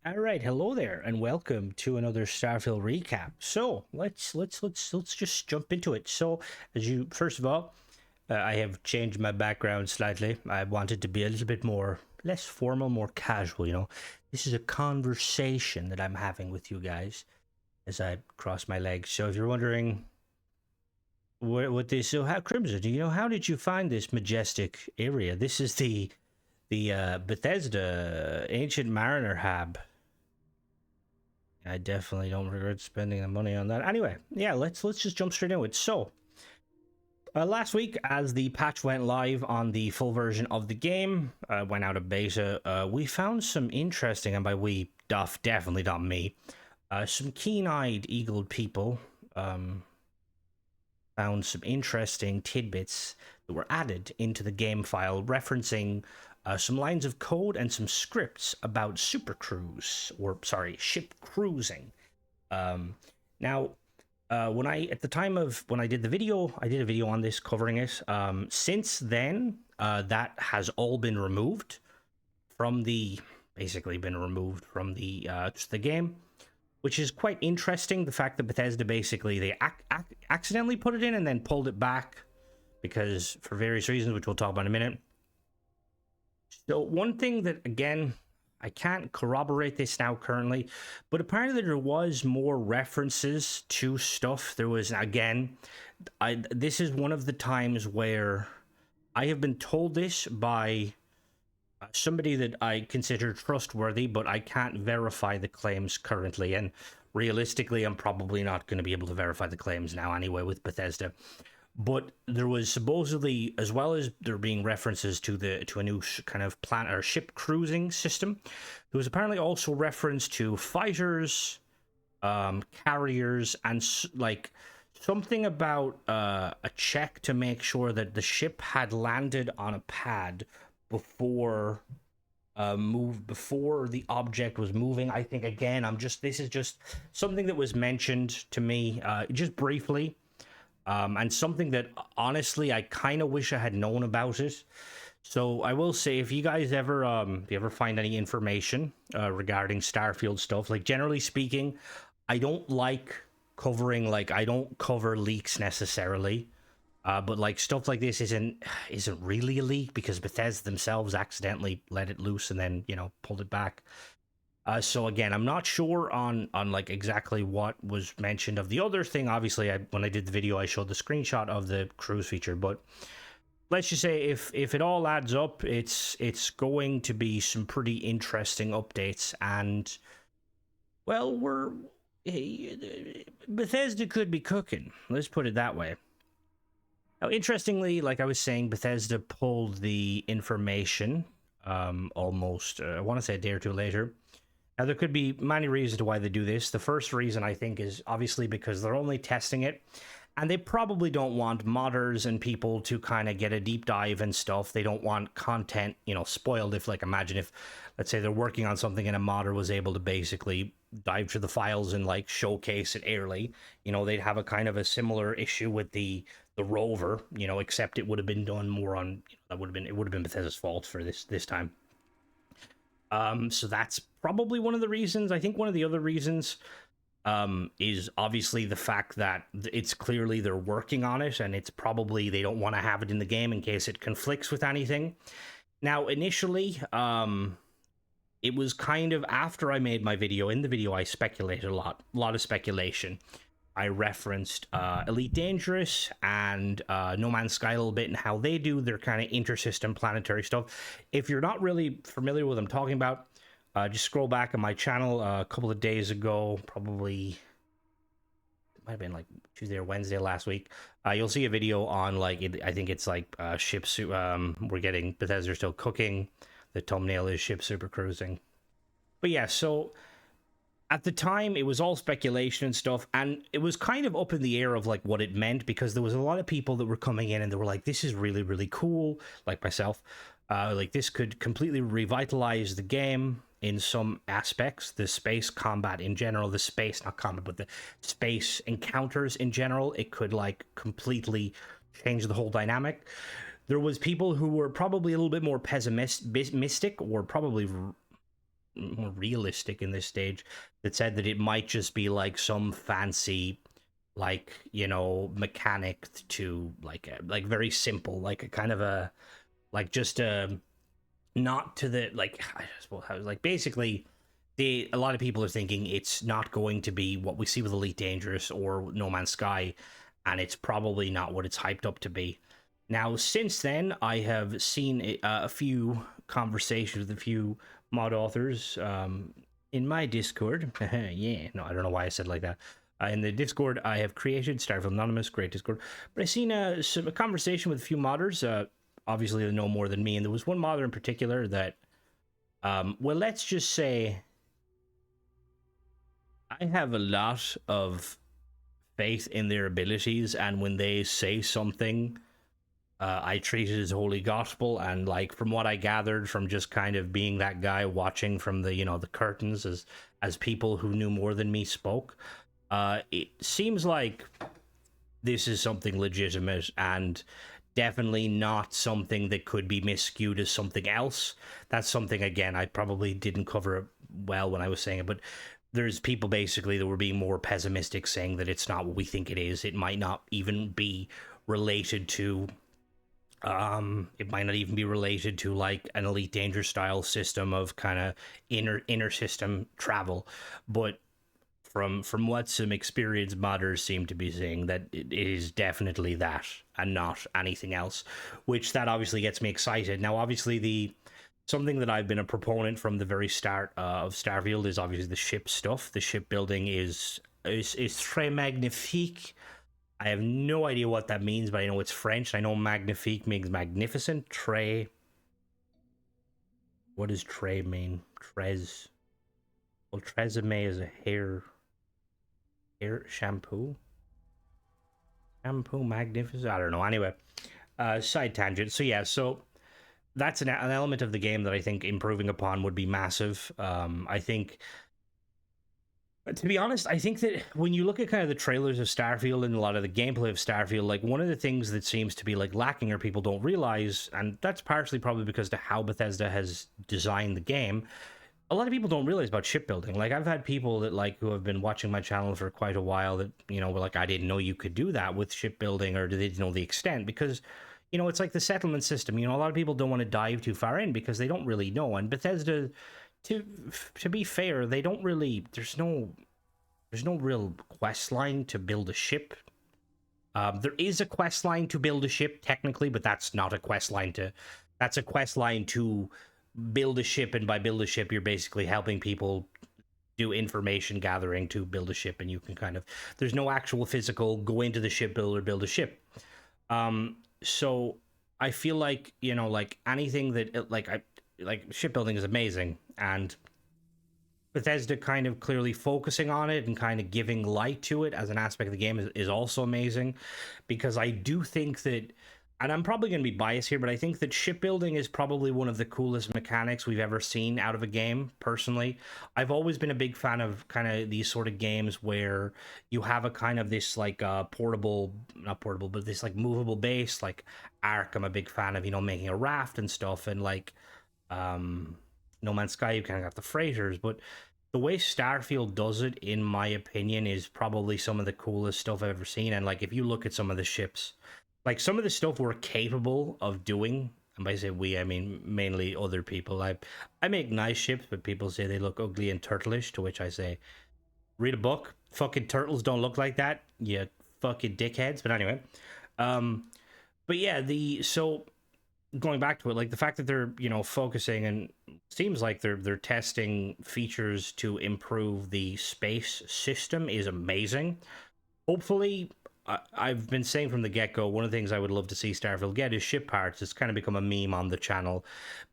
All right, hello there, and welcome to another Starfield recap. So let's just jump into it. So, as you first of all, I have changed my background slightly. I wanted to be a little bit more less formal, more casual. This is a conversation that I'm having with you guys as I cross my legs. So, if you're wondering what this, so how Crimson, how did you find this majestic area? This is the Bethesda Ancient Mariner Hab. I definitely don't regret spending the money on that. Anyway, yeah, let's just jump straight into it. So, last week, as the patch went live on the full version of the game, went out of beta, we found some interesting, and by we, Duff, definitely not me, some keen-eyed, eagled people found some interesting tidbits that were added into the game file, referencing some lines of code and some scripts about super cruise, or sorry, ship cruising. Now, when I at the time of when I did the video, I did a video on this covering it. Since then, that has all been removed from the basically been removed from the game, which is quite interesting. The fact that Bethesda basically they accidentally put it in and then pulled it back because for various reasons, which we'll talk about in a minute. So one thing that again, I can't corroborate this now currently, but apparently there was more references to stuff. There was again, this is one of the times where I have been told this by somebody that I consider trustworthy, but I can't verify the claims currently. And realistically, I'm probably not going to be able to verify the claims now anyway with Bethesda. But there was supposedly, as well as there being references to a new kind of planet or ship cruising system, there was apparently also reference to fighters, carriers, and like something about a check to make sure that the ship had landed on a pad before before the object was moving. I think again, this is just something that was mentioned to me just briefly. And something that honestly I kind of wish I had known about it. So I will say, if you guys ever find any information regarding Starfield stuff, like generally speaking, I don't like covering I don't cover leaks necessarily. But like stuff like this isn't really a leak because Bethesda themselves accidentally let it loose and then pulled it back. So again, I'm not sure on like exactly what was mentioned of the other thing. Obviously, when I did the video, I showed the screenshot of the cruise feature. But let's just say if it all adds up, it's going to be some pretty interesting updates. And well, Bethesda could be cooking. Let's put it that way. Now, interestingly, like I was saying, Bethesda pulled the information almost, I want to say a day or two later. Now, there could be many reasons to why they do this. The first reason, I think, is obviously because they're only testing it, and they probably don't want modders and people to kind of get a deep dive and stuff. They don't want content, spoiled. If, like, imagine if, let's say, they're working on something and a modder was able to basically dive through the files and, like, showcase it early, they'd have a kind of a similar issue with the rover, except it would have been done more on, it would have been Bethesda's fault for this time. So that's probably one of the reasons. I think one of the other reasons is obviously the fact that it's clearly they're working on it, and it's probably they don't want to have it in the game in case it conflicts with anything. Now, initially, it was kind of after I made my video. In the video, I speculated a lot of speculation. I referenced Elite Dangerous and No Man's Sky a little bit and how they do their kind of intersystem planetary stuff. If you're not really familiar with what I'm talking about, just scroll back on my channel a couple of days ago, probably it might have been like Tuesday or Wednesday last week. You'll see a video on I think it's like ships. We're getting Bethesda still cooking. The thumbnail is ship super cruising. But yeah, so at the time it was all speculation and stuff, and it was kind of up in the air of like what it meant, because there was a lot of people that were coming in and they were like, this is really, really cool, like myself, like this could completely revitalize the game in some aspects, the space combat in general, the space not combat but the space encounters in general, it could like completely change the whole dynamic. There was people who were probably a little bit more pessimistic, or probably more realistic in this stage, that said that it might just be like some fancy, like, you know, mechanic to like very simple, like a kind of a, like just a, not to the, like, I suppose how, like, basically a lot of people are thinking it's not going to be what we see with Elite Dangerous or No Man's Sky, and it's probably not what it's hyped up to be. Now, since then, I have seen a few conversations with a few mod authors in my Discord. Yeah, no, I don't know why I said it like that. In the Discord I have created, Starfield Anonymous, great Discord. But I seen a conversation with a few modders. Obviously, they know more than me, and there was one modder in particular that, well, let's just say I have a lot of faith in their abilities, and when they say something, I treat it as holy gospel. And like, from what I gathered from just kind of being that guy watching from the, you know, the curtains as people who knew more than me spoke, it seems like this is something legitimate and definitely not something that could be miscued as something else. That's something, again, I probably didn't cover well when I was saying it, but there's people basically that were being more pessimistic, saying that it's not what we think it is. It might not even be related to it might not even be related to like an Elite Danger style system of kind of inner system travel. But from what some experienced modders seem to be saying, that it is definitely that and not anything else, which that obviously gets me excited. Now, obviously, the something that I've been a proponent from the very start of Starfield is obviously the ship stuff. The shipbuilding is très magnifique. I have no idea what that means, but I know it's French. I know magnifique means magnificent. Très. What does très mean? Tres. Well, Tresemme is a hair shampoo. Shampoo magnificent. I don't know. Anyway, side tangent. So yeah, so that's an element of the game that I think improving upon would be massive. I think, to be honest, I think that when you look at kind of the trailers of Starfield and a lot of the gameplay of Starfield, like one of the things that seems to be like lacking or people don't realize, and that's partially probably because of how Bethesda has designed the game, a lot of people don't realize about shipbuilding. Like, I've had people that, like, who have been watching my channel for quite a while that, you know, were like, I didn't know you could do that with shipbuilding, or they didn't know the extent, because, you know, it's like the settlement system. You know, a lot of people don't want to dive too far in because they don't really know. And Bethesda, to be fair, they don't really. There's no real quest line to build a ship. There is a quest line to build a ship technically, but that's not a quest line to. That's a quest line to build a ship, and by build a ship, you're basically helping people do information gathering to build a ship, and you can kind of. There's no actual physical go into the shipbuilder, build a ship. So I feel like, you know, like anything that like shipbuilding is amazing, and Bethesda kind of clearly focusing on it and kind of giving light to it as an aspect of the game is also amazing, because I do think that, and I'm probably going to be biased here, but I think that shipbuilding is probably one of the coolest mechanics we've ever seen out of a game, personally. I've always been a big fan of kind of these sort of games where you have a kind of this like portable, not portable, but this like movable base, like Ark. I'm a big fan of, you know, making a raft and stuff, and like No Man's Sky, you kind of got the freighters, but the way Starfield does it, in my opinion, is probably some of the coolest stuff I've ever seen. And like, if you look at some of the ships, like some of the stuff we're capable of doing, and by say we, I mean mainly other people. I make nice ships, but people say they look ugly and turtleish, to which I say, read a book. Fucking turtles don't look like that, you fucking dickheads. But anyway, but yeah, so going back to it, like the fact that they're, you know, focusing, and seems like they're testing features to improve the space system is amazing. Hopefully, I've been saying from the get-go, one of the things I would love to see Starfield get is ship parts. It's kind of become a meme on the channel,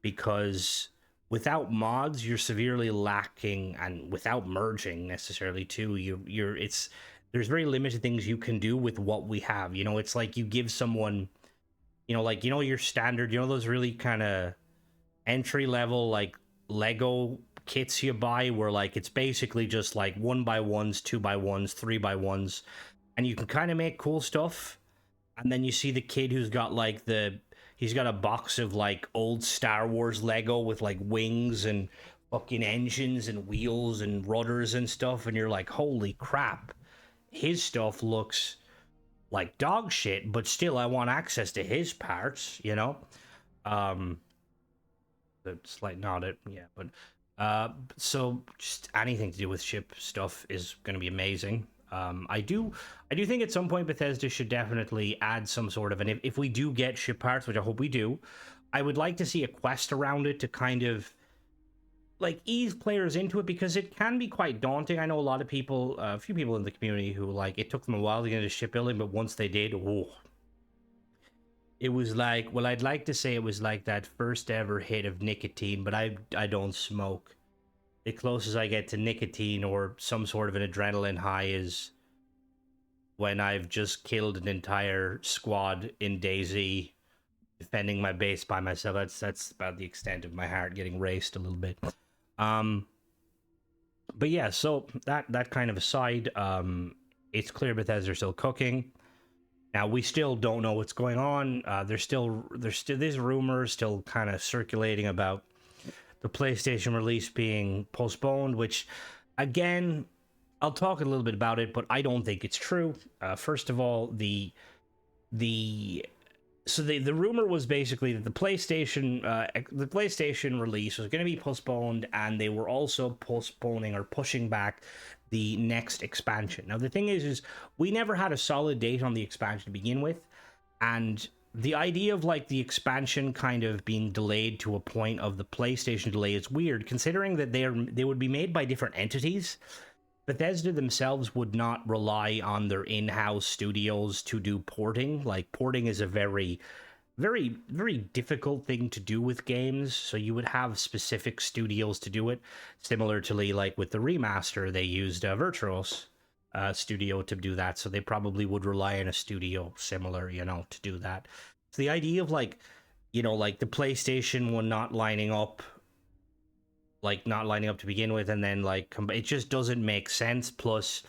because without mods you're severely lacking, and without merging necessarily too, you're it's there's very limited things you can do with what we have. You know, it's like you give someone, you know, like, you know, your standard, you know, those really kind of entry level like Lego kits you buy, where like it's basically just like 1x1s, 2x1s, 3x1s, and you can kind of make cool stuff. And then you see the kid who's got like he's got a box of like old Star Wars Lego with like wings and fucking engines and wheels and rudders and stuff, and you're like, holy crap, his stuff looks like dog shit, but still I want access to his parts, you know? Um the slight nod it, yeah, but so just anything to do with ship stuff is going to be amazing. I do think at some point Bethesda should definitely add some sort of, and if we do get ship parts, which I hope we do, I would like to see a quest around it to kind of like ease players into it, because it can be quite daunting. I know a lot of people, a few people in the community who like it took them a while to get into shipbuilding, but once they did, oh, it was like, well, I'd like to say it was like that first ever hit of nicotine, but I don't smoke. The closest I get to nicotine or some sort of an adrenaline high is when I've just killed an entire squad in DayZ, defending my base by myself. That's about the extent of my heart getting raced a little bit. Um, but yeah, so that kind of aside, it's clear Bethesda are still cooking. Now we still don't know what's going on. There's rumors still kind of circulating about the PlayStation release being postponed, which, again, I'll talk a little bit about it, but I don't think it's true. First of all, the rumor was basically that the PlayStation release was going to be postponed, and they were also postponing or pushing back the next expansion. Now the thing is we never had a solid date on the expansion to begin with, and the idea of like the expansion kind of being delayed to a point of the PlayStation delay is weird, considering that they would be made by different entities. Bethesda themselves would not rely on their in-house studios to do porting. Like, porting is a very, very, very difficult thing to do with games, so you would have specific studios to do it. Similarly, like with the remaster, they used a Virtuos studio to do that, so they probably would rely on a studio similar, to do that. So the idea of like the PlayStation one not lining up to begin with, and then it just doesn't make sense. Plus,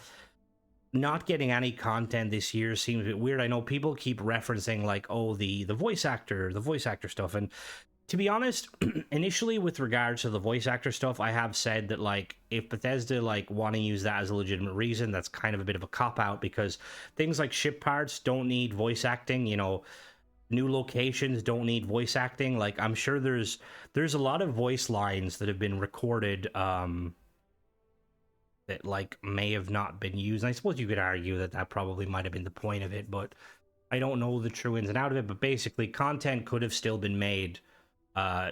not getting any content this year seems a bit weird. I know people keep referencing like, oh, the voice actor stuff, and to be honest, initially with regards to the voice actor stuff, I have said that like if Bethesda want to use that as a legitimate reason, that's kind of a bit of a cop out, because things like ship parts don't need voice acting. New locations don't need voice acting. Like, I'm sure there's a lot of voice lines that have been recorded that may have not been used. And I suppose you could argue that probably might have been the point of it, but I don't know the true ins and out of it. But basically, content could have still been made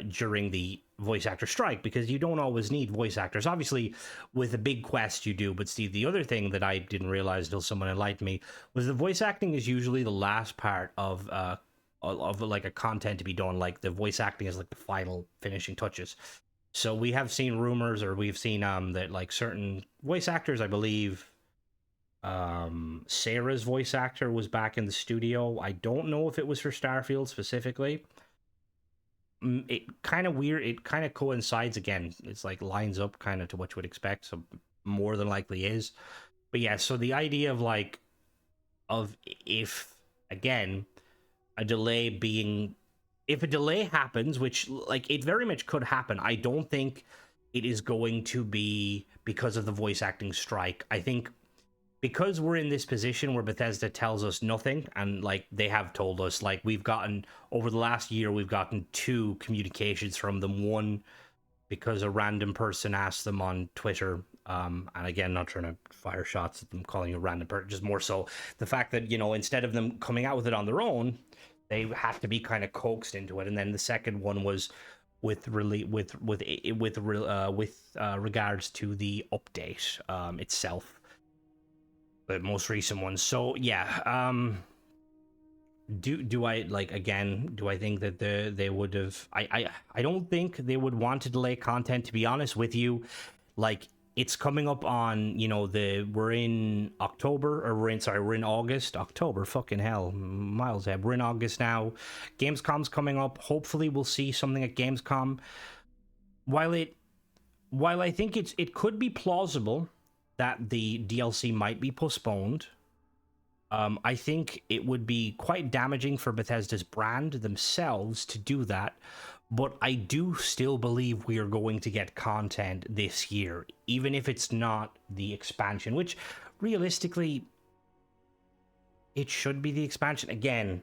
during the voice actor strike, because you don't always need voice actors. Obviously, with a big quest you do, but Steve, the other thing that I didn't realize until someone enlightened me was the voice acting is usually the last part of like a content to be done. Like, the voice acting is like the final finishing touches. So we have seen rumors, or we've seen that like certain voice actors, I believe Sarah's voice actor was back in the studio. I don't know if it was for Starfield specifically. It kind of weird, it kind of coincides again, it's like lines up kind of to what you would expect, so more than likely is. But yeah, so the idea of if, again, if a delay happens, which it very much could happen, I don't think it is going to be because of the voice acting strike. I think because we're in this position where Bethesda tells us nothing, and they have told us, we've gotten, over the last year, we've gotten 2 communications from them. One, because a random person asked them on Twitter, and again, not trying to fire shots at them calling a random person, just more so the fact that, instead of them coming out with it on their own, they have to be kind of coaxed into it. And then the second one was with regards to the update itself, the most recent one. So yeah, do I again, do I think that they would have, I don't think they would want to delay content, to be honest with you. It's coming up on, we're in October, or we're in August. October, fucking hell, miles ahead. We're in August now. Gamescom's coming up. Hopefully we'll see something at Gamescom. While I think it could be plausible that the DLC might be postponed, I think it would be quite damaging for Bethesda's brand themselves to do that, but I do still believe we are going to get content this year, even if it's not the expansion, which realistically, it should be the expansion. Again,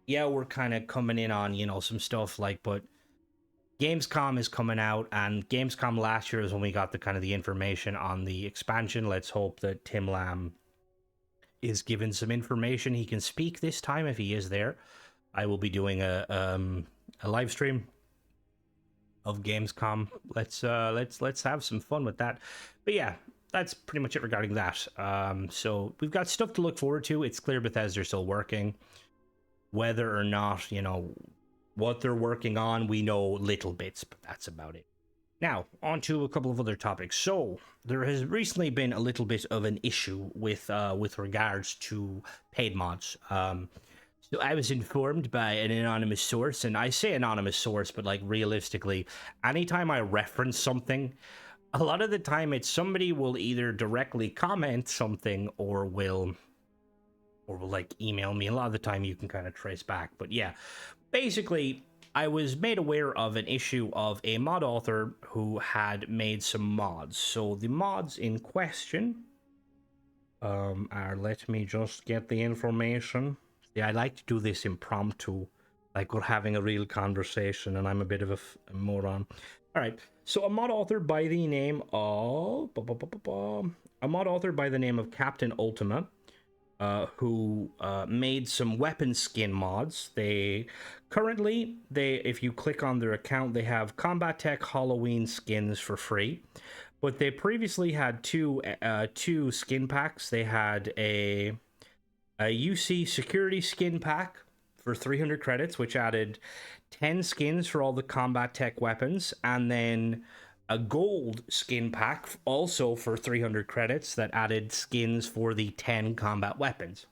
yeah, we're kind of coming in on, some stuff like, but Gamescom is coming out, and Gamescom last year is when we got the kind of the information on the expansion. Let's hope that Tim Lamb is given some information he can speak this time if he is there. I will be doing a live stream of Gamescom. Let's have some fun with that. But yeah, that's pretty much it regarding that. So we've got stuff to look forward to. It's clear Bethesda's still working. Whether or not, what they're working on, we know little bits, but that's about it. Now, on to a couple of other topics. So, there has recently been a little bit of an issue with regards to paid mods. So I was informed by an anonymous source, and I say anonymous source, but like realistically, anytime I reference something, a lot of the time it's somebody will either directly comment something or will like email me. A lot of the time you can kind of trace back. But yeah, basically, I was made aware of an issue of a mod author who had made some mods. So the mods in question are, let me just get the information. Yeah, I like to do this impromptu, like we're having a real conversation, and I'm a bit of a moron. All right, so a mod author by the name of Captain Ultima, who made some weapon skin mods. Currently, if you click on their account, they have Combat Tech Halloween skins for free. But they previously had two skin packs. They had a UC security skin pack for 300 credits, which added 10 skins for all the Combat Tech weapons, and then a gold skin pack also for 300 credits that added skins for the 10 combat weapons.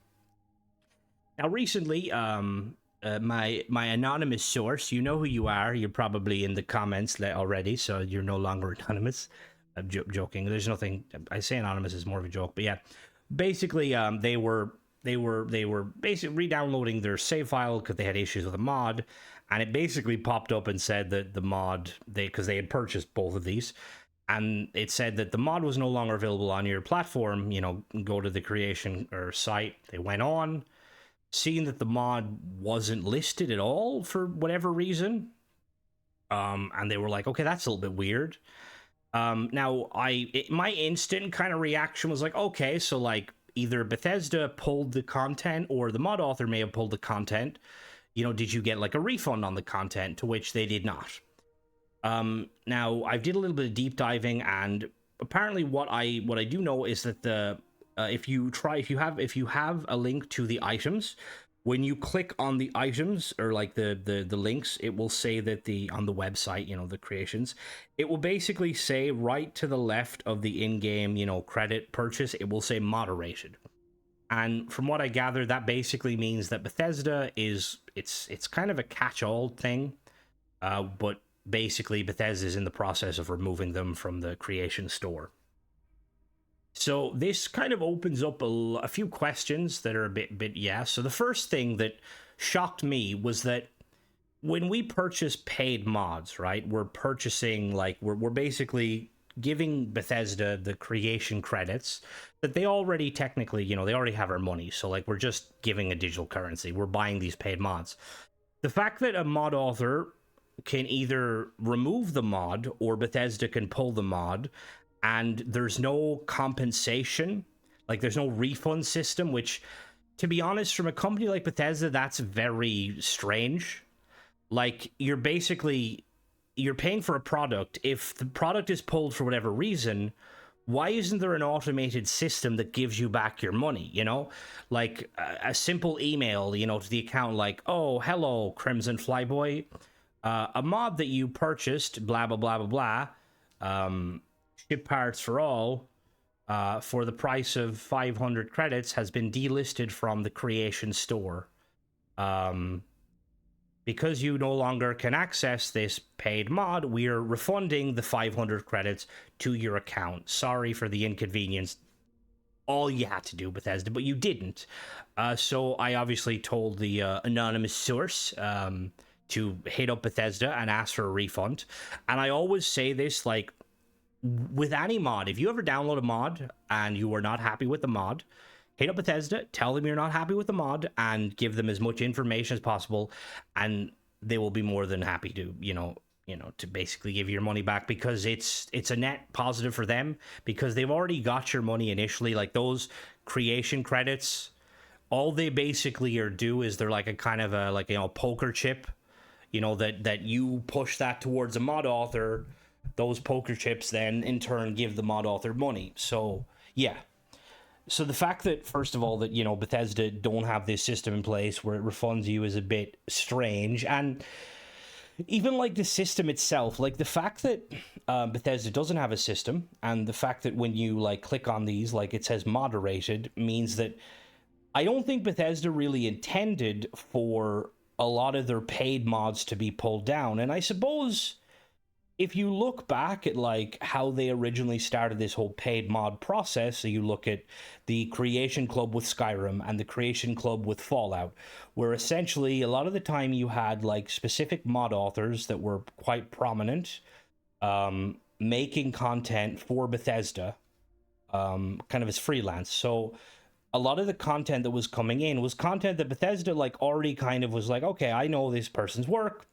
Now, recently, my anonymous source, you know who you are. You're probably in the comments already, so you're no longer anonymous. I'm joking. There's nothing. I say anonymous is more of a joke, but yeah. Basically, they were basically re-downloading their save file because they had issues with a mod, and it basically popped up and said that the mod, because they had purchased both of these, and it said that the mod was no longer available on your platform. Go to the creation or site. They went on, seeing that the mod wasn't listed at all for whatever reason, and they were like, okay, that's a little bit weird. Now, my instant kind of reaction was like, okay, so like either Bethesda pulled the content or the mod author may have pulled the content. Did you get like a refund on the content? To which they did not. Now, I did a little bit of deep diving, and apparently what I do know is that if you have a link to the items, when you click on the items or like the links, it will say that on the website, the creations, it will basically say right to the left of the in-game, credit purchase, it will say moderated. And from what I gather, that basically means that Bethesda it's kind of a catch-all thing, but basically Bethesda is in the process of removing them from the creation store. So this kind of opens up a few questions that are a bit yeah. So the first thing that shocked me was that when we purchase paid mods, right, we're purchasing, like, we're basically giving Bethesda the creation credits that they already technically, they already have our money. So like, we're just giving a digital currency. We're buying these paid mods. The fact that a mod author can either remove the mod or Bethesda can pull the mod, and there's no compensation, like there's no refund system, which, to be honest, from a company like Bethesda, that's very strange. Like, you're paying for a product. If the product is pulled for whatever reason, why isn't there an automated system that gives you back your money? Like a simple email, to the account, like, oh, hello, Crimson Flyboy, a mod that you purchased, blah blah blah blah blah, ship parts for all, for the price of 500 credits, has been delisted from the creation store. Because you no longer can access this paid mod, we're refunding the 500 credits to your account. Sorry for the inconvenience. all you had to do, Bethesda, but you didn't. So I obviously told the anonymous source to hit up Bethesda and ask for a refund. And I always say this, like, with any mod, if you ever download a mod and you are not happy with the mod, hit up Bethesda, tell them you're not happy with the mod, and give them as much information as possible, and they will be more than happy to, to basically give your money back, because it's a net positive for them, because they've already got your money initially. Like, those creation credits, all they basically are do is they're like a kind of a, like, poker chip, that you push that towards a mod author. Those poker chips then in turn give the mod author money. So yeah, so the fact that, first of all, that Bethesda don't have this system in place where it refunds you is a bit strange. And even like the system itself, like the fact that Bethesda doesn't have a system, and the fact that when you like click on these, like it says moderated, means that I don't think Bethesda really intended for a lot of their paid mods to be pulled down. And I suppose if you look back at like how they originally started this whole paid mod process, so you look at the Creation Club with Skyrim and the Creation Club with Fallout, where essentially a lot of the time you had like specific mod authors that were quite prominent, making content for Bethesda, kind of as freelance. So a lot of the content that was coming in was content that Bethesda like already kind of was like, okay, I know this person's work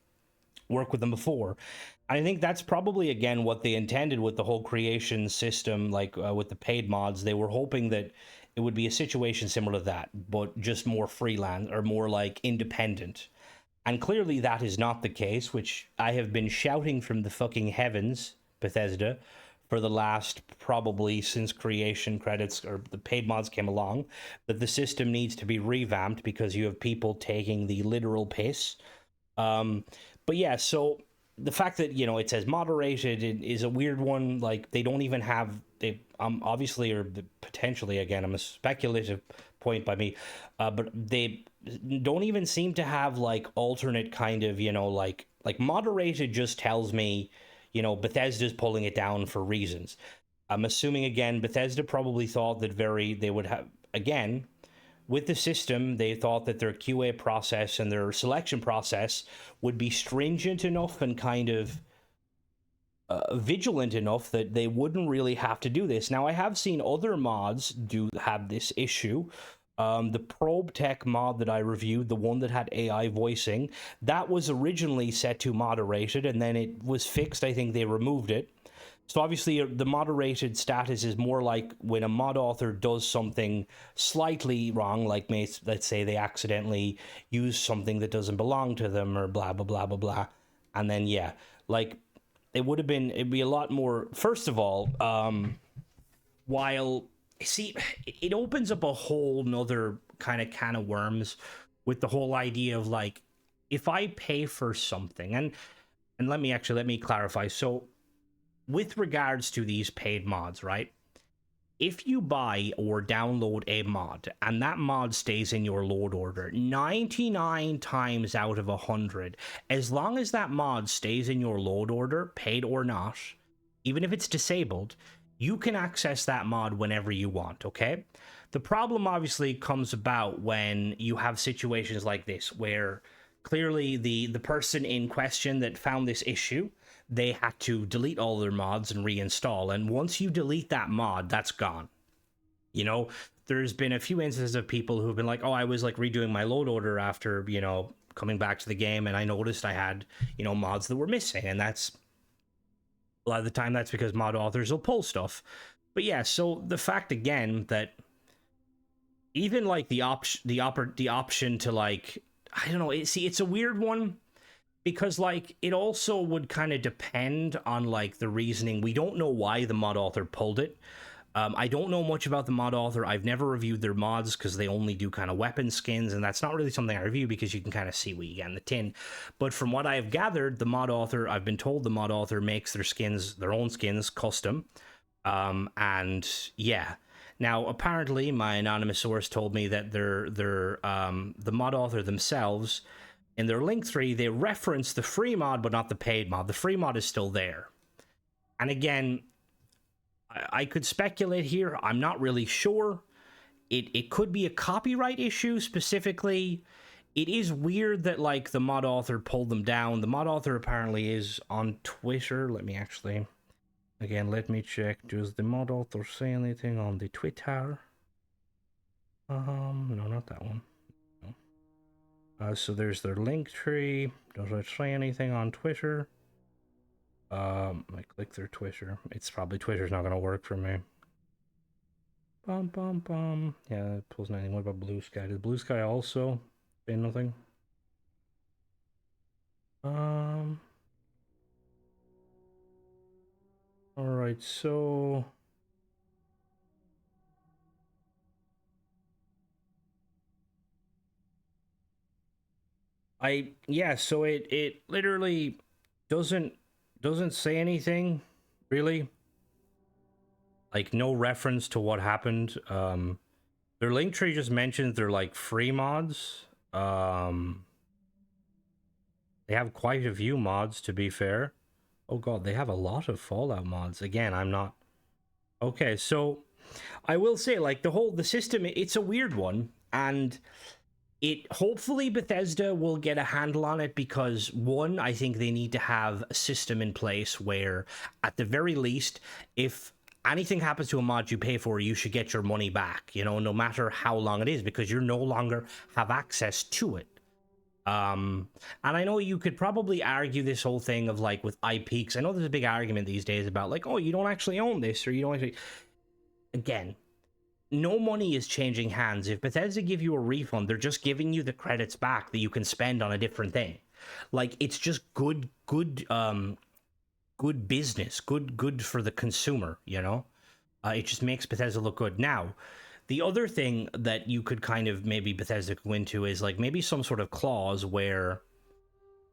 with them before. And I think that's probably, again, what they intended with the whole creation system, like with the paid mods. They were hoping that it would be a situation similar to that, but just more freelance or more like independent. And clearly that is not the case, which I have been shouting from the fucking heavens, Bethesda, for the last, probably since creation credits or the paid mods came along, that the system needs to be revamped because you have people taking the literal piss. But yeah, so the fact that it says moderated is a weird one. Like, they don't even have, they obviously, or potentially, again, I'm a speculative point by me, but they don't even seem to have like alternate kind of like moderated just tells me Bethesda's pulling it down for reasons. I'm assuming, again, Bethesda probably thought that they would have, again, with the system, they thought that their QA process and their selection process would be stringent enough and kind of vigilant enough that they wouldn't really have to do this. Now, I have seen other mods do have this issue. The Probe Tech mod that I reviewed, the one that had AI voicing, that was originally set to moderated, and then it was fixed. I think they removed it. So obviously the moderated status is more like when a mod author does something slightly wrong, like let's say they accidentally use something that doesn't belong to them or blah, blah, blah, blah, blah. And then, yeah, like it'd be a lot more, first of all, while, see, it opens up a whole nother kind of can of worms with the whole idea of like, if I pay for something, and let me clarify. So, with regards to these paid mods, right? If you buy or download a mod and that mod stays in your load order 99 times out of 100, as long as that mod stays in your load order, paid or not, even if it's disabled, you can access that mod whenever you want, okay? The problem obviously comes about when you have situations like this where clearly the person in question that found this issue, they had to delete all their mods and reinstall. And once you delete that mod, that's gone. There's been a few instances of people who've been like, oh, I was like redoing my load order after, coming back to the game, and I noticed I had, mods that were missing. And that's a lot of the time that's because mod authors will pull stuff. But yeah, so the fact again that even like the option to like, I don't know, it's a weird one. Because, like, it also would kind of depend on, like, the reasoning. We don't know why the mod author pulled it. I don't know much about the mod author. I've never reviewed their mods because they only do kind of weapon skins, and that's not really something I review because you can kind of see what you get in the tin. But from what I've gathered, I've been told the mod author makes their own skins, custom. And, yeah. Now, apparently, my anonymous source told me that the mod author themselves, in their link 3, they reference the free mod, but not the paid mod. The free mod is still there. And again, I could speculate here. I'm not really sure. It could be a copyright issue specifically. It is weird that like the mod author pulled them down. The mod author apparently is on Twitter. Let me actually let me check. Does the mod author say anything on the Twitter? No, not that one. No. So there's their link tree. Does it say anything on Twitter? I click their Twitter. It's probably Twitter's not gonna work for me. Bum bum bum. Yeah, it pulls nothing. What about Blue Sky? Does Blue Sky also say nothing? Alright, so so it literally doesn't say anything really, like no reference to what happened. Their link tree just mentions they're like free mods. They have quite a few mods, to be fair. Oh god, they have a lot of Fallout mods. Again, I'm not okay. So I will say, like the system, it's a weird one, and it hopefully Bethesda will get a handle on it, because one, I think they need to have a system in place where at the very least, if anything happens to a mod you pay for, you should get your money back, you know, no matter how long it is, because you no longer have access to it. And I know you could probably argue this whole thing of like with IP, because I know there's a big argument these days about like, oh, you don't actually own this, or you don't actually. Again, no money is changing hands. If Bethesda give you a refund, they're just giving you the credits back that you can spend on a different thing. Like, it's just good business, good for the consumer, you know? It just makes Bethesda look good. Now, the other thing that you could kind of maybe Bethesda go into is like maybe some sort of clause where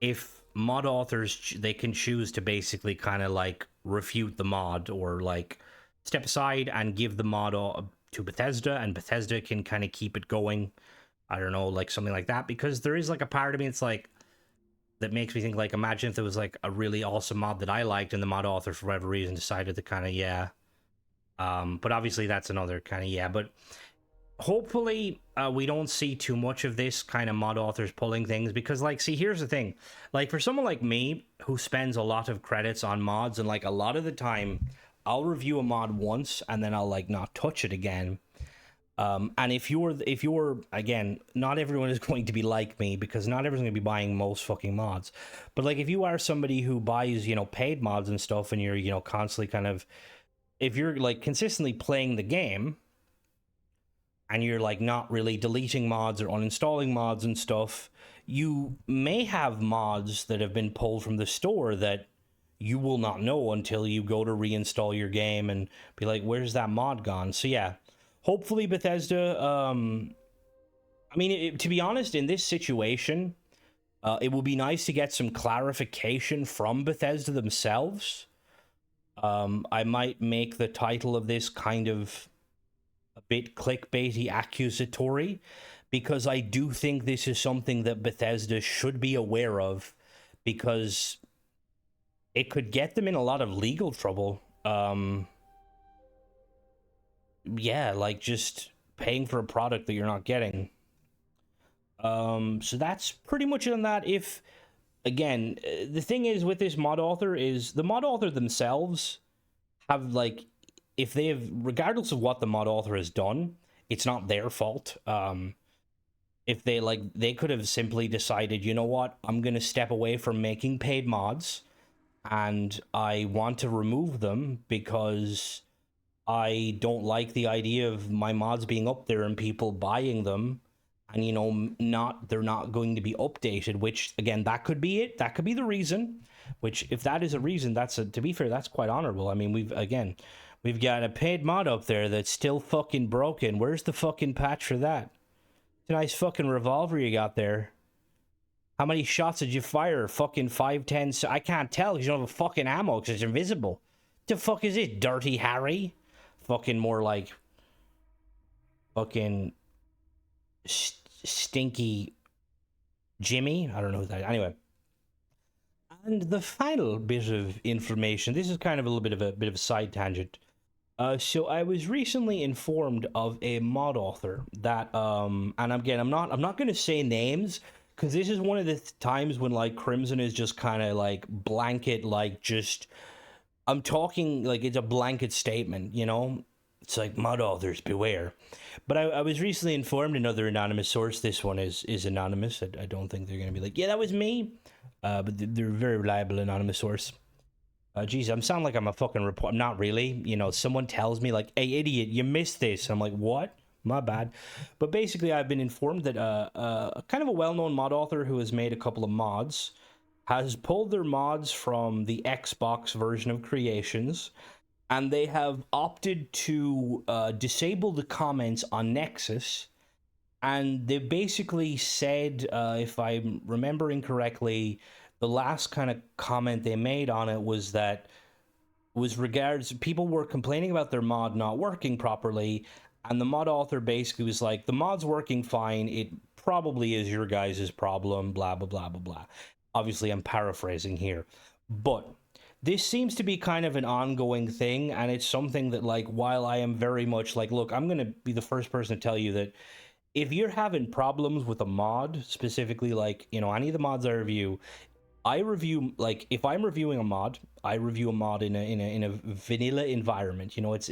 if mod authors, they can choose to basically kind of like refute the mod, or like step aside and give the mod to Bethesda, and Bethesda can kind of keep it going. I don't know, like something like that, because there is like a part of me, it's like, that makes me think, like, imagine if there was like a really awesome mod that I liked and the mod author for whatever reason decided to kind of but obviously that's another kind of but hopefully we don't see too much of this kind of mod authors pulling things, because like, see, here's the thing, like for someone like me who spends a lot of credits on mods, and like a lot of the time I'll review a mod once and then I'll like not touch it again. And if you're again, not everyone is going to be like me, because not everyone's going to be buying most fucking mods, but like if you are somebody who buys, you know, paid mods and stuff, and you're, you know, constantly kind of, if you're like consistently playing the game and you're like not really deleting mods or uninstalling mods and stuff, you may have mods that have been pulled from the store that you will not know until you go to reinstall your game and be like, where's that mod gone? So yeah, hopefully Bethesda, I mean, to be honest, in this situation, it will be nice to get some clarification from Bethesda themselves. I might make the title of this kind of a bit clickbaity, accusatory, because I do think this is something that Bethesda should be aware of, because it could get them in a lot of legal trouble. Yeah, like just paying for a product that you're not getting. So that's pretty much on that. If, again, the thing is with this mod author is the mod author themselves have like, if they have, regardless of what the mod author has done, it's not their fault. If they like, they could have simply decided, you know what, I'm gonna step away from making paid mods, and I want to remove them because I don't like the idea of my mods being up there and people buying them, and you know, they're not going to be updated. Which again, that could be it. That could be the reason. Which, if that is a reason, to be fair, that's quite honorable. I mean, we've got a paid mod up there that's still fucking broken. Where's the fucking patch for that? It's a nice fucking revolver you got there. How many shots did you fire? Fucking 5, 10. I can't tell because you don't have a fucking ammo because it's invisible. The fuck is it, Dirty Harry? Fucking more like fucking stinky Jimmy. I don't know who that is. Anyway. And the final bit of information. This is kind of a little bit of a side tangent. So I was recently informed of a mod author that and again I'm not going to say names because this is one of the times when like Crimson is just kind of like blanket, like just I'm talking like it's a blanket statement, you know. It's like mod authors beware. But I was recently informed another anonymous source. This one is anonymous. I don't think they're going to be like, yeah, that was me. But they're a very reliable anonymous source. Geez, I'm sound like I'm a fucking report. Not really. You know, someone tells me like, "Hey, idiot, you missed this." I'm like, "What? My bad." But basically, I've been informed that kind of a well-known mod author who has made a couple of mods has pulled their mods from the Xbox version of Creations, and they have opted to disable the comments on Nexus. And they basically said, if I'm remembering correctly, the last kind of comment they made on it was that was regards people were complaining about their mod not working properly, and the mod author basically was like, the mod's working fine, it probably is your guys' problem, blah blah blah blah blah. Obviously I'm paraphrasing here, but this seems to be kind of an ongoing thing, and it's something that, like, while I am very much like, look, I'm gonna be the first person to tell you that if you're having problems with a mod, specifically, like, you know, any of the mods I review, like, if I'm reviewing a mod, I review a mod in a vanilla environment. You know, it's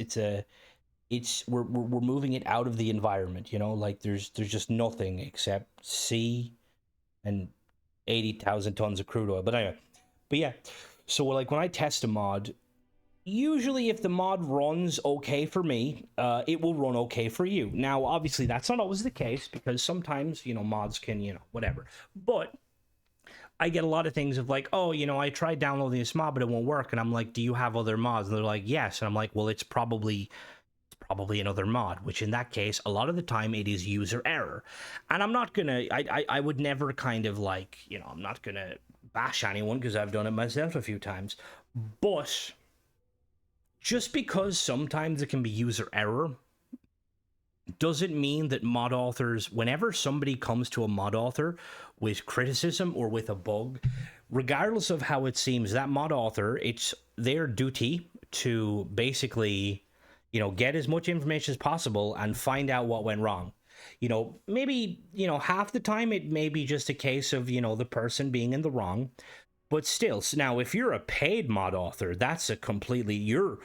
we're moving it out of the environment. You know, like there's just nothing except sea and 80,000 tons of crude oil. But anyway, but yeah. So like when I test a mod, usually if the mod runs okay for me, it will run okay for you. Now, obviously, that's not always the case because sometimes, you know, mods can, you know, whatever. But I get a lot of things of like, oh, you know, I tried downloading this mod, but it won't work. And I'm like, do you have other mods? And they're like, yes. And I'm like, well, it's probably another mod, which in that case, a lot of the time it is user error. And I'm not gonna, I would never kind of like, you know, I'm not gonna bash anyone because I've done it myself a few times. But just because sometimes it can be user error doesn't mean that mod authors, whenever somebody comes to a mod author with criticism or with a bug, regardless of how it seems, that mod author, it's their duty to basically, you know, get as much information as possible and find out what went wrong. You know, maybe, you know, half the time it may be just a case of, you know, the person being in the wrong. But still, so now if you're a paid mod author, that's a completely, you're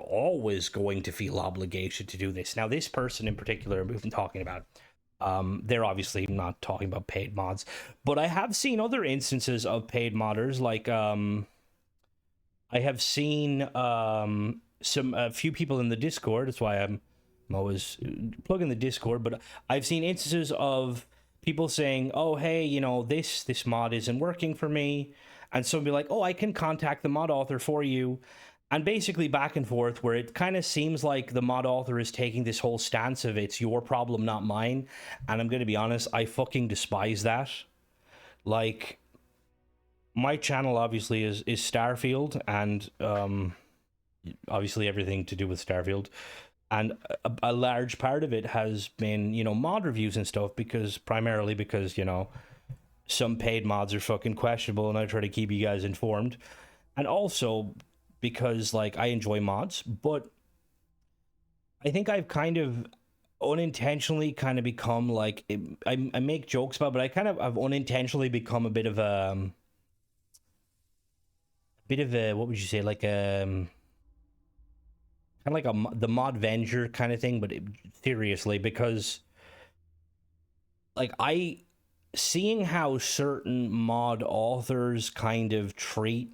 always going to feel obligation to do this. Now, this person in particular we've been talking about, they're obviously not talking about paid mods, but I have seen other instances of paid modders. Like I have seen some a few people in the Discord. That's why I'm always plugging the Discord. But I've seen instances of people saying, "Oh, hey, you know, this mod isn't working for me," and so be like, "Oh, I can contact the mod author for you." And basically back and forth, where it kind of seems like the mod author is taking this whole stance of it's your problem, not mine. And I'm going to be honest, I fucking despise that. Like, my channel obviously is Starfield, and obviously everything to do with Starfield. And a large part of it has been, you know, mod reviews and stuff, because primarily because, you know, some paid mods are fucking questionable, and I try to keep you guys informed. And also because, like, I enjoy mods, but I think I've kind of unintentionally kind of become like, I make jokes about, but I've unintentionally become a bit of a what would you say, like kind of like the mod venger kind of thing, but seriously, because like seeing how certain mod authors kind of treat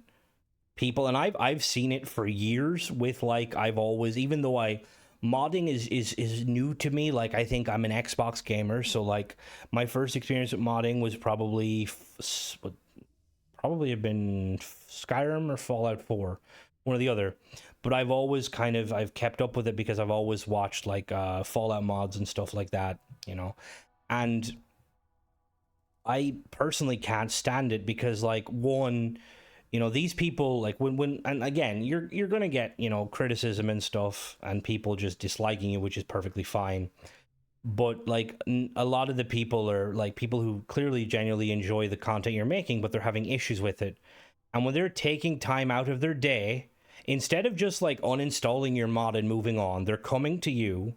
people, and I've seen it for years with, like, I've always, even though modding is new to me, like, I think I'm an Xbox gamer, so like my first experience with modding was probably have been Skyrim or Fallout 4, one or the other. But I've always I've kept up with it because I've always watched like Fallout mods and stuff like that, you know. And I personally can't stand it because, like, one, you know, these people, like, when and again, you're gonna get, you know, criticism and stuff and people just disliking you, which is perfectly fine. But like a lot of the people are like people who clearly genuinely enjoy the content you're making, but they're having issues with it. And when they're taking time out of their day, Instead of just like uninstalling your mod and moving on, they're coming to you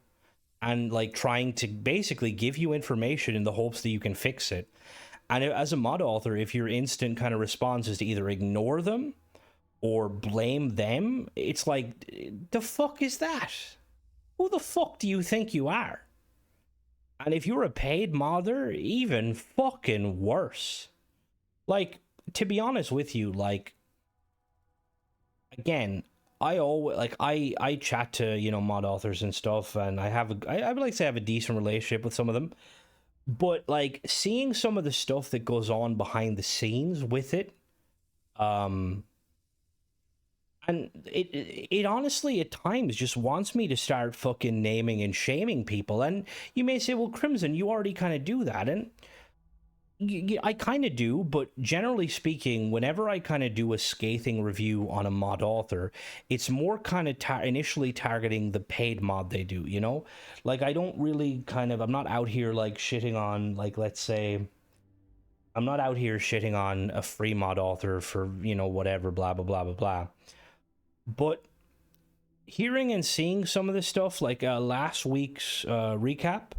and like trying to basically give you information in the hopes that you can fix it. And as a mod author, if your instant kind of response is to either ignore them or blame them, it's like, the fuck is that? Who the fuck do you think you are? And if you're a paid modder, even fucking worse. Like, to be honest with you, like, again, I always like I chat to, you know, mod authors and stuff, and I would like to say I have a decent relationship with some of them. But like seeing some of the stuff that goes on behind the scenes with it, and it honestly at times just wants me to start fucking naming and shaming people. And you may say, well, Crimson, you already kind of do that, and I kind of do, but generally speaking, whenever I kind of do a scathing review on a mod author, it's more kind of initially targeting the paid mod they do, you know? Like, I don't really I'm not out here, like, shitting on, like, let's say, I'm not out here shitting on a free mod author for, you know, whatever, blah, blah, blah, blah, blah. But hearing and seeing some of this stuff, like last week's recap,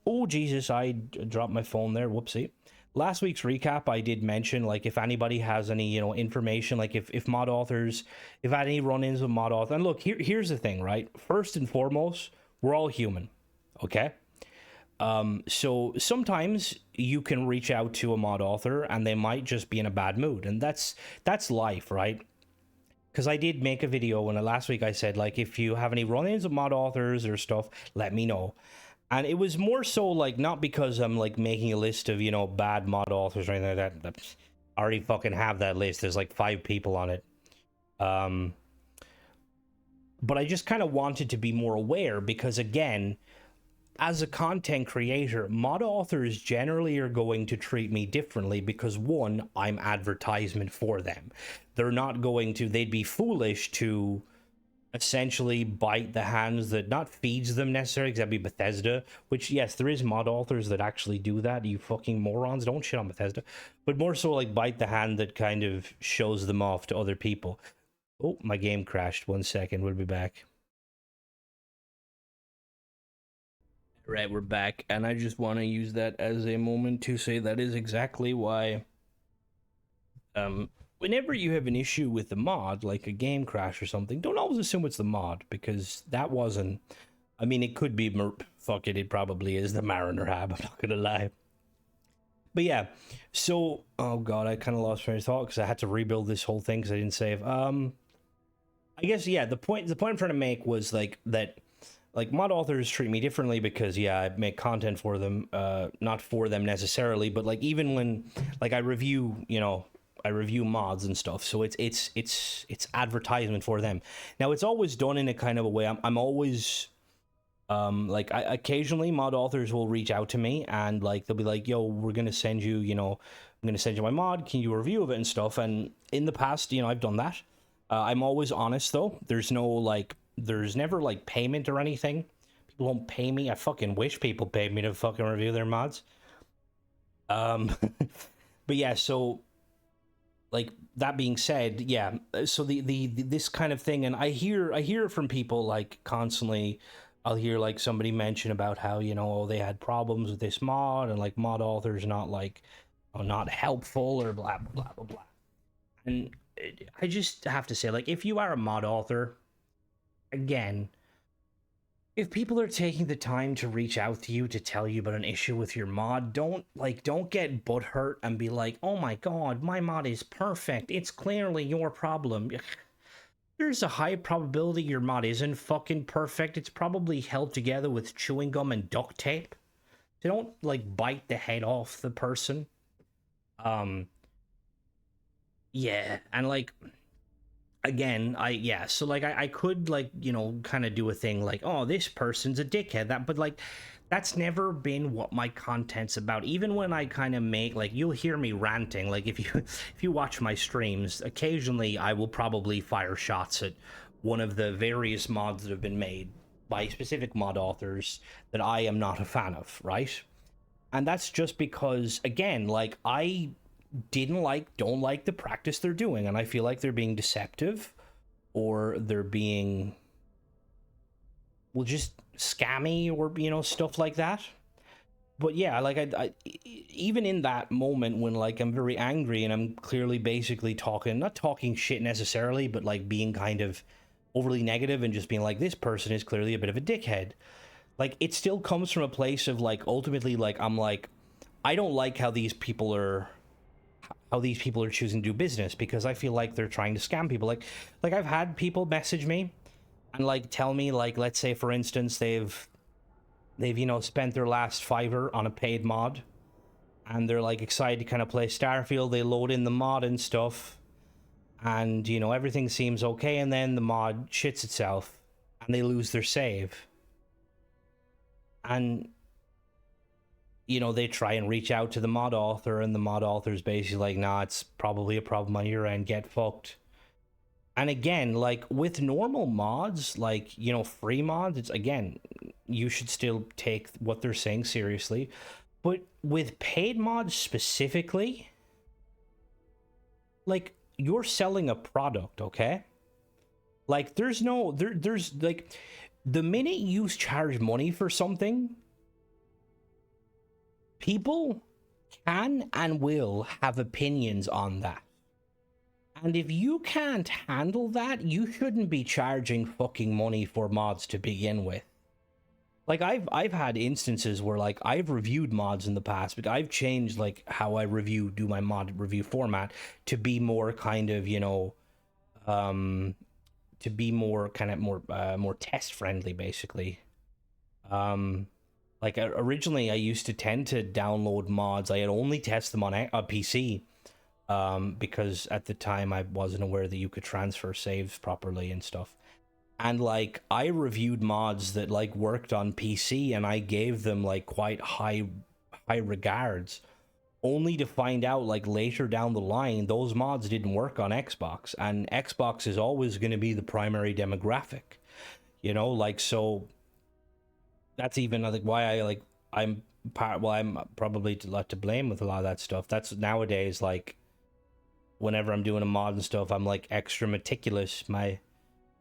oh, Jesus, I dropped my phone there, whoopsie. Last week's recap, I did mention, like, if anybody has any, you know, information, like, if mod authors, if I had any run-ins with mod authors, and look, here's the thing, right? First and foremost, we're all human, okay? So sometimes you can reach out to a mod author, and they might just be in a bad mood, and that's life, right? Because I did make a video, and last week I said, like, if you have any run-ins with mod authors or stuff, let me know. And it was more so, like, not because I'm, like, making a list of, you know, bad mod authors or anything like that. I already fucking have that list. There's, like, 5 people on it. But I just kind of wanted to be more aware because, again, as a content creator, mod authors generally are going to treat me differently because, one, I'm advertisement for them. They're not going to... They'd be foolish to... essentially bite the hands that not feeds them necessarily, because that'd be Bethesda, which, yes, there is mod authors that actually do that, you fucking morons, don't shit on Bethesda, but more so like bite the hand that kind of shows them off to other people. Oh, my game crashed. 1 second, we'll be back. Right, we're back, and I just want to use that as a moment to say that is exactly why whenever you have an issue with the mod, like a game crash or something, don't always assume it's the mod, because that wasn't... I mean, it could be... Fuck it, it probably is the Mariner Hab, I'm not gonna lie. But yeah, so... Oh god, I kind of lost my thought, because I had to rebuild this whole thing, because I didn't save. I guess, yeah, the point I'm trying to make was, like, that... Like, mod authors treat me differently because, yeah, I make content for them, not for them necessarily, but, like, even when... Like, I review, you know... I review mods and stuff, so it's advertisement for them. Now, it's always done in a kind of a way. I'm always like, occasionally mod authors will reach out to me and, like, they'll be like, yo, we're gonna send you, you know, I'm gonna send you my mod, can you do a review of it and stuff? And in the past, you know, I've done that. I'm always honest though. There's no, like, there's never like payment or anything. People don't pay me. I fucking wish people paid me to fucking review their mods. But yeah, so, like, that being said, yeah, so the this kind of thing, and I hear it from people, like, constantly. I'll hear, like, somebody mention about how, you know, oh, they had problems with this mod, and, like, mod authors not, like, oh, not helpful, or blah blah blah blah blah. And I just have to say, like, if you are a mod author, again, if people are taking the time to reach out to you to tell you about an issue with your mod, don't get butthurt and be like, oh my god, my mod is perfect, it's clearly your problem. There's a high probability your mod isn't fucking perfect. It's probably held together with chewing gum and duct tape. So don't, like, bite the head off the person. Yeah, and, like, again, so, like, I could, like, you know, kind of do a thing like, oh, this person's a dickhead, but, like, that's never been what my content's about. Even when I kind of make, like, you'll hear me ranting, like, if you watch my streams, occasionally I will probably fire shots at one of the various mods that have been made by specific mod authors that I am not a fan of, right? And that's just because, again, like, I don't like the practice they're doing, and I feel like they're being deceptive or they're being, well, just scammy, or stuff like that. But yeah, like even in that moment when like I'm very angry and I'm clearly basically not talking shit necessarily, but like being kind of overly negative and just being like, this person is clearly a bit of a dickhead. Like, it still comes from a place of like, ultimately, like, I'm like, I don't like how these people are choosing to do business, because I feel like they're trying to scam people. Like I've had people message me and like tell me, like, let's say for instance they've spent their last fiver on a paid mod, and they're like excited to kind of play Starfield. They load in the mod and stuff, and everything seems okay, and then the mod shits itself and they lose their save. And they try and reach out to the mod author, and the mod author is basically like, nah, it's probably a problem on your end, get fucked. And again, like with normal mods, like free mods, it's, again, you should still take what they're saying seriously. But with paid mods specifically, like, you're selling a product, okay? Like, there's like, the minute you charge money for something, people can and will have opinions on that. And if you can't handle that, you shouldn't be charging fucking money for mods to begin with. Like, I've had instances where, like, I've reviewed mods in the past, but I've changed, like, how I do my mod review format to be more kind of, to be more kind of more test friendly, basically. Like, originally I used to tend to download mods. I had only tested them on a PC, because at the time I wasn't aware that you could transfer saves properly and stuff. And like, I reviewed mods that like worked on PC, and I gave them like quite high regards, only to find out like later down the line those mods didn't work on Xbox, and Xbox is always going to be the primary demographic, like, so that's even like why I'm probably to blame with a lot of that stuff. That's nowadays, like, whenever I'm doing a mod and stuff, I'm like extra meticulous. My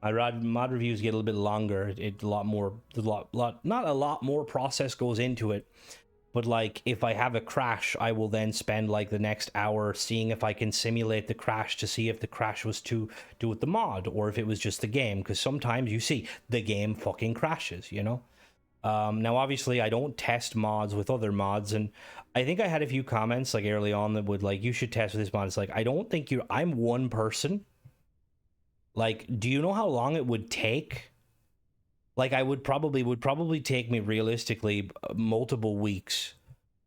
mod reviews get a little bit longer. Not a lot more process goes into it, but like, if I have a crash, I will then spend like the next hour seeing if I can simulate the crash to see if the crash was to do with the mod or if it was just the game, because sometimes you see the game fucking crashes, Now, obviously, I don't test mods with other mods, and I think I had a few comments like early on that would like, you should test with this mod. It's like, I don't think I'm one person. Like, do you know how long it would take? Like, would probably take me realistically multiple weeks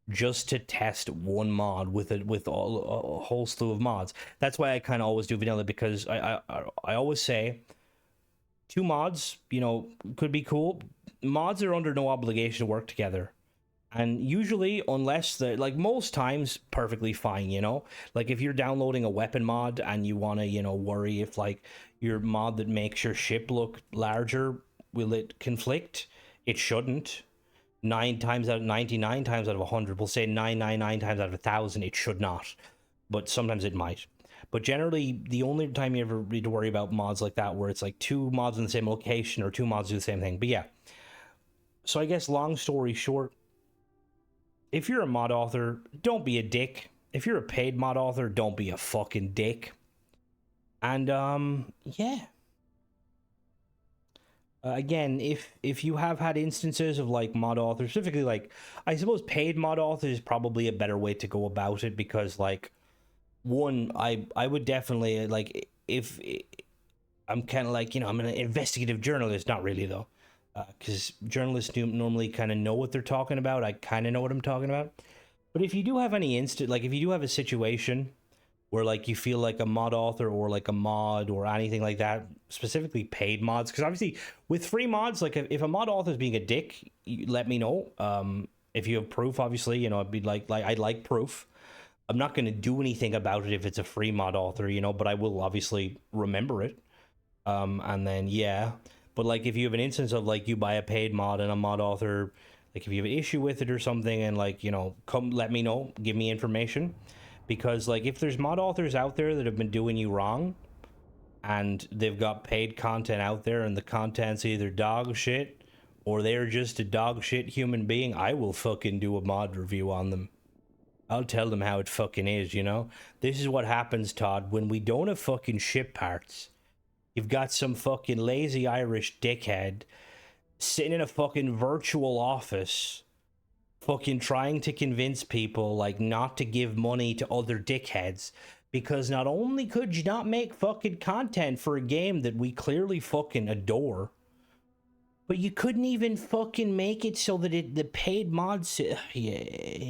just to test one mod with a whole slew of mods. That's why I kind of always do vanilla, because I always say 2 mods, could be cool. Mods are under no obligation to work together. And usually, unless they're like, most times, perfectly fine, Like, if you're downloading a weapon mod and you want to, worry if like your mod that makes your ship look larger, will it conflict? It shouldn't. 99 times out of 100, we'll say 999 times out of 1,000, it should not. But sometimes it might. But generally, the only time you ever need to worry about mods like that, where it's like 2 mods in the same location or 2 mods do the same thing. But yeah. So I guess, long story short, if you're a mod author, don't be a dick. If you're a paid mod author, don't be a fucking dick. And yeah. Again, if you have had instances of like mod authors, specifically, like, I suppose paid mod authors is probably a better way to go about it, because like, one, I would definitely, like, if I'm kind of like, I'm an investigative journalist, not really though, because journalists do normally kind of know what they're talking about. I kind of know what I'm talking about. But if you do have any like, if you do have a situation where like you feel like a mod author or like a mod or anything like that, specifically paid mods, because obviously with free mods, like, if a mod author is being a dick, let me know. If you have proof, obviously, I'd be like I'd like proof. I'm not going to do anything about it if it's a free mod author, but I will obviously remember it. And then, yeah. But like, if you have an instance of like, you buy a paid mod and a mod author, like, if you have an issue with it or something, and like, come let me know, give me information. Because like, if there's mod authors out there that have been doing you wrong, and they've got paid content out there, and the content's either dog shit or they're just a dog shit human being, I will fucking do a mod review on them. I'll tell them how it fucking is, you know? This is what happens, Todd, when we don't have fucking ship parts. You've got some fucking lazy Irish dickhead sitting in a fucking virtual office fucking trying to convince people like not to give money to other dickheads, because not only could you not make fucking content for a game that we clearly fucking adore, but you couldn't even fucking make it so that the paid mods. Yeah.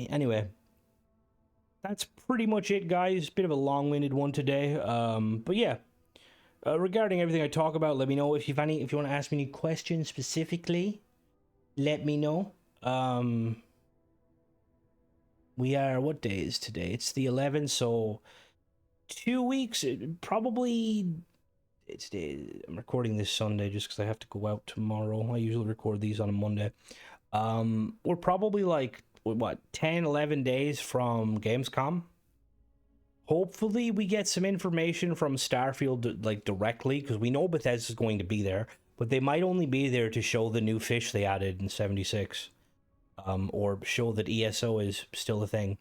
Anyway, that's pretty much it, guys. Bit of a long-winded one today. But yeah. Regarding everything I talk about, let me know if you want to ask me any questions specifically. Let me know. We are, what day is today? It's the 11th, so 2 weeks, probably. I'm recording this Sunday just because I have to go out tomorrow. I usually record these on a Monday. We're probably like, what, 10, 11 days from Gamescom. Hopefully we get some information from Starfield like directly, because we know Bethesda's going to be there, but they might only be there to show the new fish they added in 76, or show that ESO is still a thing,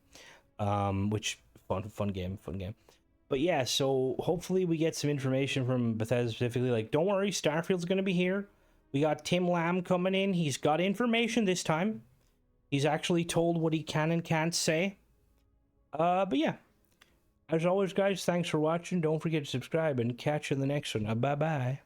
which fun game. But yeah, so hopefully we get some information from Bethesda specifically. Like, don't worry, Starfield's going to be here. We got Tim Lamb coming in. He's got information this time. He's actually told what he can and can't say. But yeah. As always, guys, thanks for watching. Don't forget to subscribe and catch you in the next one. Bye-bye.